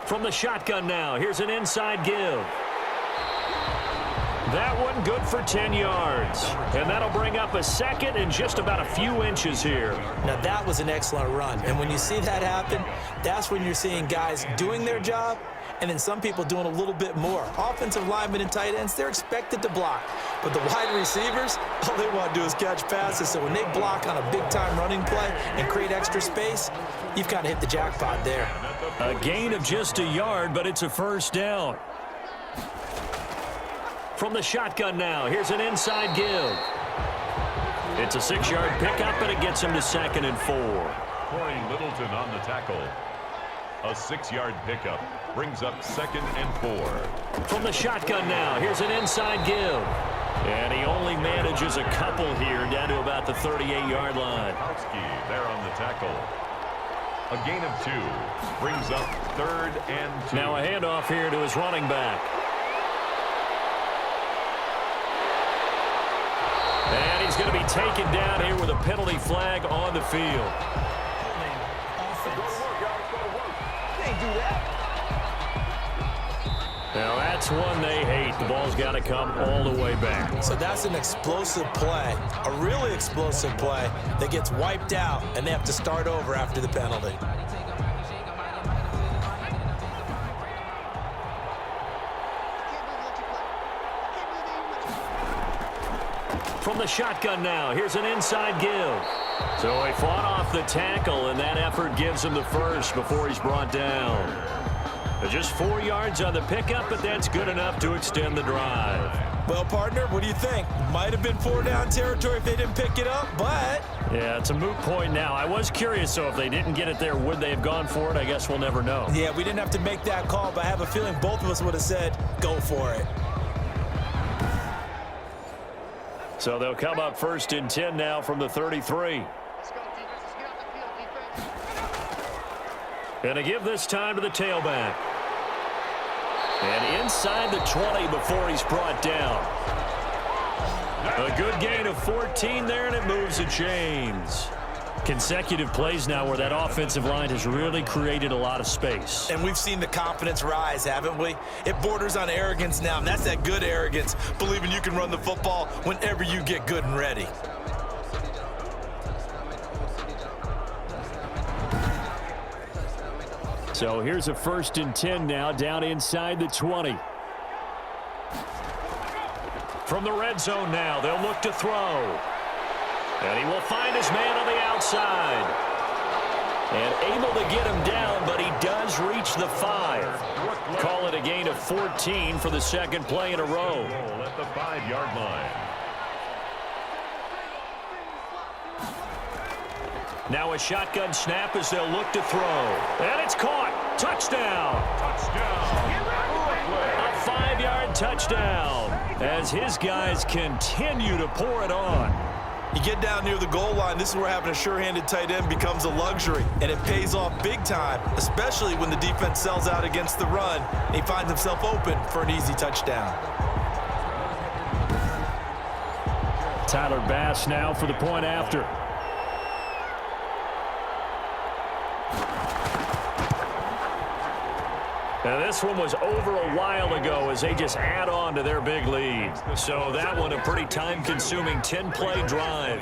From the shotgun now, here's an inside give. That one good for 10 yards. And that'll bring up a second and just about a few inches here. Now, that was an excellent run. And when you see that happen, that's when you're seeing guys doing their job and then some people doing a little bit more. Offensive linemen and tight ends, they're expected to block. But the wide receivers, all they want to do is catch passes. So when they block on a big-time running play and create extra space, you've kind of hit the jackpot there. A gain of just a yard, but it's a first down. From the shotgun now, here's an inside give. It's a 6-yard pickup, and it gets him to 2nd and 4. Corey Littleton on the tackle. A 6-yard pickup brings up 2nd and 4. From the shotgun now, here's an inside give. And he only manages a couple here down to about the 38-yard line. There on the tackle. A gain of 2 brings up 3rd and 2. Now a handoff here to his running back. And he's going to be taken down here with a penalty flag on the field. Now that's one they hate. The ball's got to come all the way back. So that's an explosive play, a really explosive play that gets wiped out, and they have to start over after the penalty. From the shotgun now, here's an inside give. So he fought off the tackle, and that effort gives him the first before he's brought down. Just 4 yards on the pickup, but that's good enough to extend the drive. Well, partner, what do you think? Might have been 4-down territory if they didn't pick it up, but... Yeah, it's a moot point now. I was curious, so if they didn't get it there, would they have gone for it? I guess we'll never know. Yeah, we didn't have to make that call, but I have a feeling both of us would have said, go for it. So they'll come up 1st and 10 now from the 33. And to give this time to the tailback. And inside the 20 before he's brought down. A good gain of 14 there, and it moves the chains. Consecutive plays now where that offensive line has really created a lot of space. And we've seen the confidence rise, haven't we? It borders on arrogance now, and that's that good arrogance, believing you can run the football whenever you get good and ready. So here's a 1st and 10 now, down inside the 20. From the red zone now, they'll look to throw. And he will find his man on the outside. And able to get him down, but he does reach the 5. Call it a gain of 14 for the 2nd play in a row. At the 5-yard line. Now a shotgun snap as they'll look to throw. And it's caught. Touchdown. A 5-yard touchdown as his guys continue to pour it on. You get down near the goal line, this is where having a sure-handed tight end becomes a luxury, and it pays off big time, especially when the defense sells out against the run, and he finds himself open for an easy touchdown. Tyler Bass now for the point after. Now this one was over a while ago as they just add on to their big lead. So that one a pretty time-consuming 10-play drive.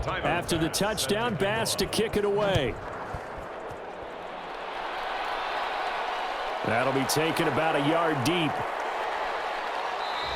After the touchdown, Bass to kick it away. That'll be taken about a yard deep.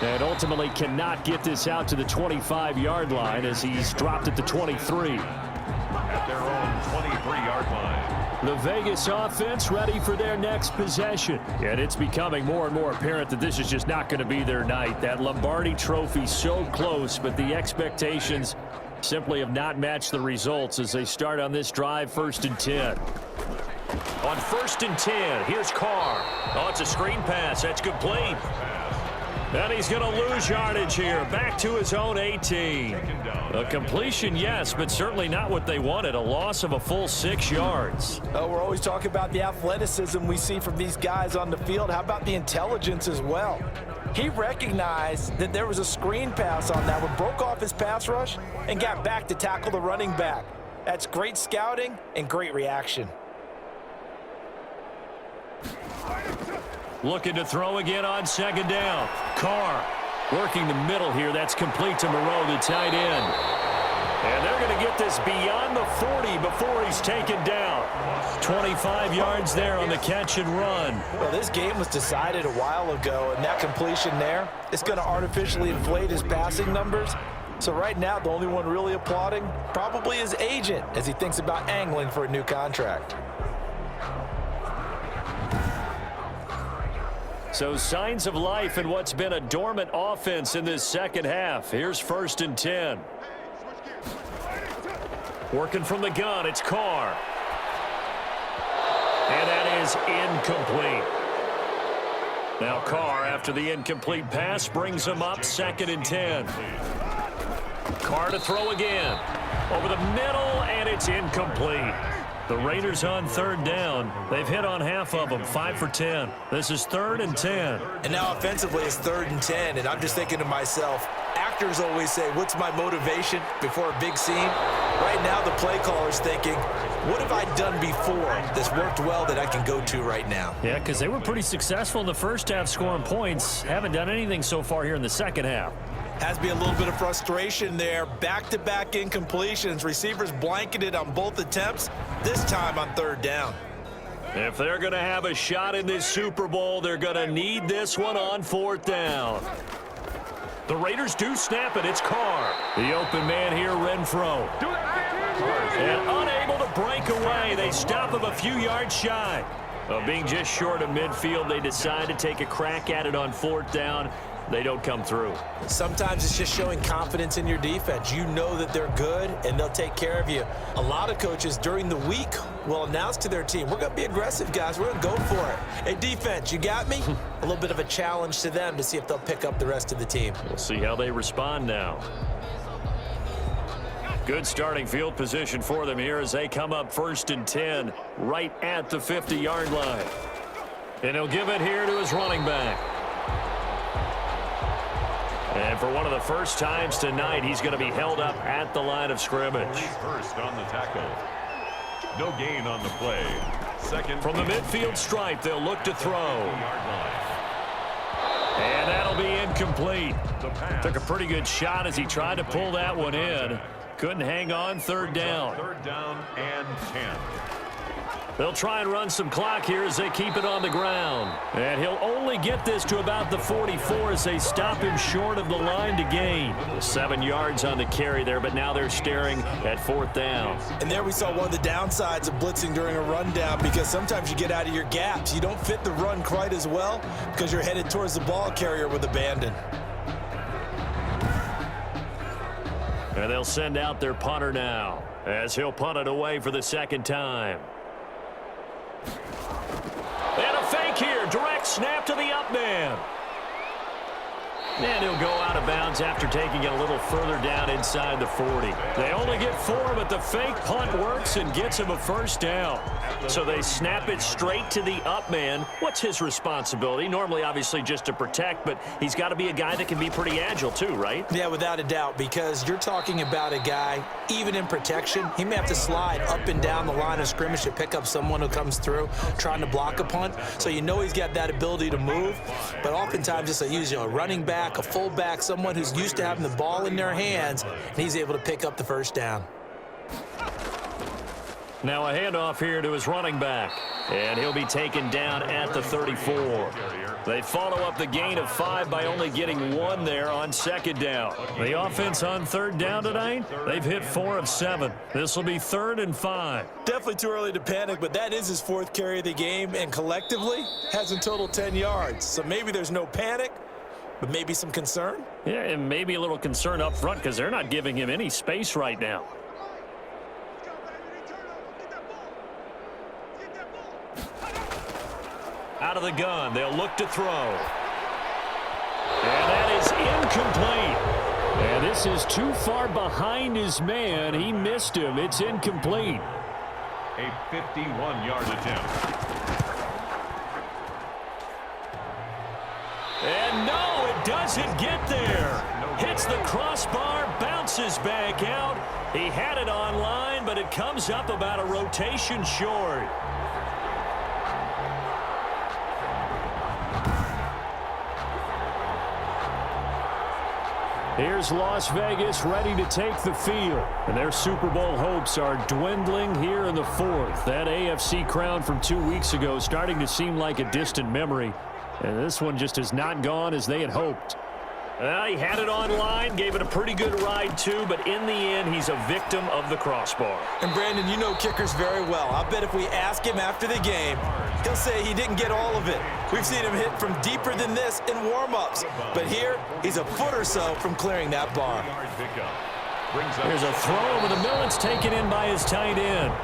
And ultimately cannot get this out to the 25-yard line as he's dropped at the 23. At their own 23-yard line. The Vegas offense ready for their next possession. And it's becoming more and more apparent that this is just not going to be their night. That Lombardi trophy so close, but the expectations simply have not matched the results as they start on this drive 1st and 10. On 1st and 10, here's Carr. Oh, it's a screen pass. That's complete. And he's going to lose yardage here. Back to his own 18. A completion, yes, but certainly not what they wanted. A loss of a full 6 yards. Oh, we're always talking about the athleticism we see from these guys on the field. How about the intelligence as well? He recognized that there was a screen pass on that one, broke off his pass rush, and got back to tackle the running back. That's great scouting and great reaction. Looking to throw again on second down. Carr working the middle here. That's complete to Moreau, the tight end. And they're going to get this beyond the 40 before he's taken down. 25 yards there on the catch and run. Well, this game was decided a while ago, and that completion there is going to artificially inflate his passing numbers. So right now, the only one really applauding probably his agent as he thinks about angling for a new contract. So signs of life in what's been a dormant offense in this second half. Here's 1st and 10. Working from the gun, it's Carr. And that is incomplete. Now Carr, after the incomplete pass, brings him up 2nd and 10. Carr to throw again. Over the middle, and it's incomplete. The Raiders on 3rd down. They've hit on half of them, 5 for 10. This is 3rd and 10. And now offensively it's 3rd and 10, and I'm just thinking to myself, actors always say, what's my motivation before a big scene? Right now the play caller's thinking, what have I done before that's worked well that I can go to right now? Yeah, because they were pretty successful in the first half scoring points. Haven't done anything so far here in the second half. Has to be a little bit of frustration there. Back-to-back incompletions. Receivers blanketed on both attempts, this time on 3rd down. If they're going to have a shot in this Super Bowl, they're going to need this one on 4th down. The Raiders do snap it. It's Carr. The open man here, Renfro. And unable to break away. They stop him a few yards shy. Being just short of midfield, they decide to take a crack at it on 4th down. They don't come through. Sometimes it's just showing confidence in your defense. You know that they're good, and they'll take care of you. A lot of coaches during the week will announce to their team, we're going to be aggressive, guys. We're going to go for it. Hey, defense, you got me? A little bit of a challenge to them to see if they'll pick up the rest of the team. We'll see how they respond now. Good starting field position for them here as they come up 1st and 10 right at the 50-yard line. And he'll give it here to his running back. And for one of the first times tonight, he's going to be held up at the line of scrimmage. First on the tackle. No gain on the play. Second. From the midfield stripe, they'll look to throw. And that'll be incomplete. Took a pretty good shot as he tried to pull that one in. Couldn't hang on. 3rd down. 3rd down and 10. They'll try and run some clock here as they keep it on the ground. And he'll only get this to about the 44 as they stop him short of the line to gain. 7 yards on the carry there, but now they're staring at 4th down. And there we saw one of the downsides of blitzing during a rundown, because sometimes you get out of your gaps. You don't fit the run quite as well because you're headed towards the ball carrier with abandon. And they'll send out their punter now as he'll punt it away for the 2nd time. And a fake here. Direct snap to the up man. And he'll go out of bounds after taking it a little further down inside the 40. They only get 4, but the fake punt works and gets him a 1st down. So they snap it straight to the up man. What's his responsibility? Normally, obviously, just to protect, but he's got to be a guy that can be pretty agile too, right? Yeah, without a doubt, because you're talking about a guy, even in protection, he may have to slide up and down the line of scrimmage to pick up someone who comes through trying to block a punt. So you know he's got that ability to move, but oftentimes it's usually a running back, a fullback, someone who's used to having the ball in their hands, and he's able to pick up the 1st down. Now a handoff here to his running back, and he'll be taken down at the 34. They follow up the gain of 5 by only getting 1 there on 2nd down. The offense on 3rd down tonight, they've hit 4 of 7. This will be 3rd and 5. Definitely too early to panic, but that is his 4th carry of the game, and collectively has in total 10 yards. So maybe there's no panic, but maybe some concern? Yeah, and maybe a little concern up front because they're not giving him any space right now. Out of the gun, they'll look to throw. And incomplete. And this is too far behind his man. He missed him. It's incomplete. A 51-yard attempt. And no, it doesn't get there. Hits the crossbar, bounces back out. He had it on line, but it comes up about a rotation short. Here's Las Vegas ready to take the field. And their Super Bowl hopes are dwindling here in the fourth. That AFC crown from 2 weeks ago starting to seem like a distant memory. And this one just has not gone as they had hoped. He had it on line, gave it a pretty good ride too, but in the end, he's a victim of the crossbar. And Brandon, you know kickers very well. I bet if we ask him after the game, he'll say he didn't get all of it. We've seen him hit from deeper than this in warm-ups. But here, he's a foot or so from clearing that bar. Here's a throw over the middle. It's taken in by his tight end.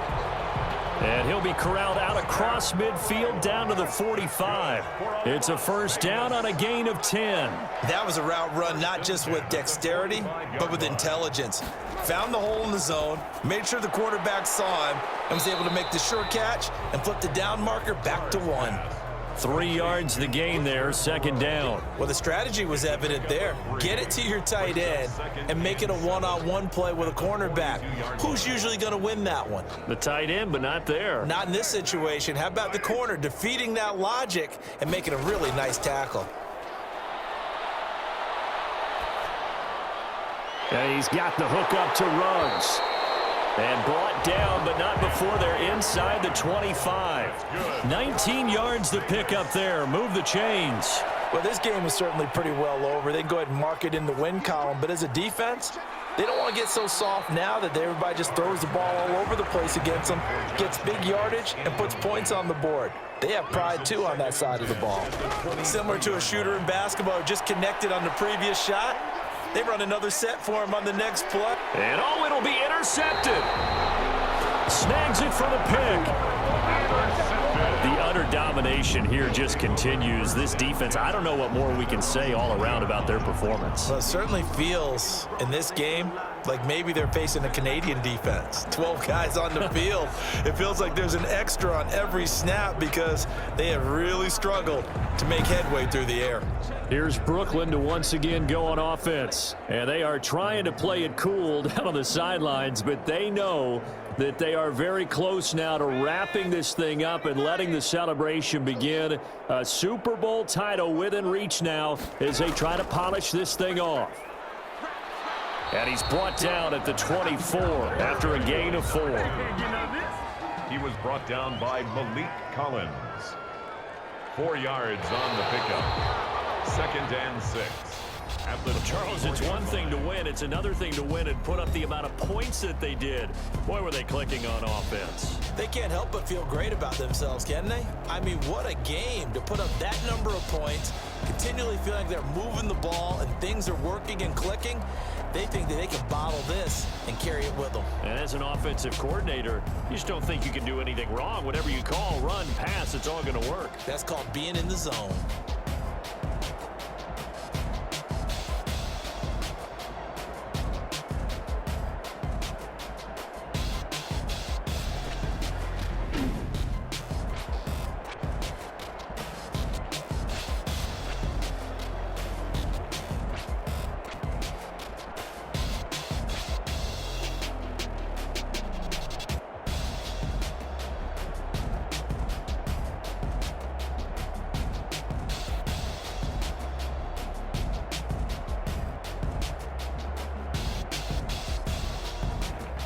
And he'll be corralled out across midfield down to the 45. It's a first down on a gain of 10. That was a route run not just with dexterity, but with intelligence. Found the hole in the zone, made sure the quarterback saw him, and was able to make the sure catch and flip the down marker back to 1. 3 yards the gain there, second down. Well, the strategy was evident there. Get it to your tight end and make it a one-on-one play with a cornerback. Who's usually going to win that one? The tight end, but not there. Not in this situation. How about the corner defeating that logic and making a really nice tackle? And he's got the hook up to Ruggs. And brought down, but not before they're inside the 25. 19 yards the pick up there. Move the chains. Well, this game is certainly pretty well over. They can go ahead and mark it in the win column. But as a defense, they don't want to get so soft now that everybody just throws the ball all over the place against them, gets big yardage, and puts points on the board. They have pride, too, on that side of the ball. Similar to a shooter in basketball who just connected on the previous shot. They run another set for him on the next play. And oh, it'll be intercepted. Snags it for the pick. The utter domination here just continues. This defense, I don't know what more we can say all around about their performance. Well, it certainly feels in this game like maybe they're facing a Canadian defense. 12 guys on the field. It feels like there's an extra on every snap because they have really struggled to make headway through the air. Here's Brooklyn to once again go on offense. And they are trying to play it cool down on the sidelines, but they know that they are very close now to wrapping this thing up and letting the celebration begin. A Super Bowl title within reach now as they try to polish this thing off. And he's brought down at the 24 after a gain of 4. He was brought down by Malik Collins. 4 yards on the pickup. 2nd and 6. Charles, it's one thing to win. It's another thing to win and put up the amount of points that they did. Boy, were they clicking on offense. They can't help but feel great about themselves, can they? I mean, what a game to put up that number of points, continually feeling like they're moving the ball and things are working and clicking. They think that they can bottle this and carry it with them. And as an offensive coordinator, you just don't think you can do anything wrong. Whatever you call, run, pass, it's all going to work. That's called being in the zone.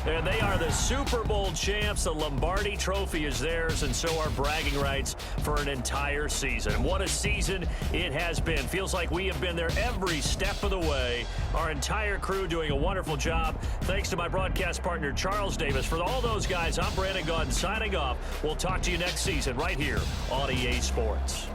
And they are the Super Bowl champs. The Lombardi Trophy is theirs, and so are bragging rights for an entire season. And what a season it has been. Feels like we have been there every step of the way. Our entire crew doing a wonderful job. Thanks to my broadcast partner, Charles Davis. For all those guys, I'm Brandon Gaudin signing off. We'll talk to you next season right here on EA Sports.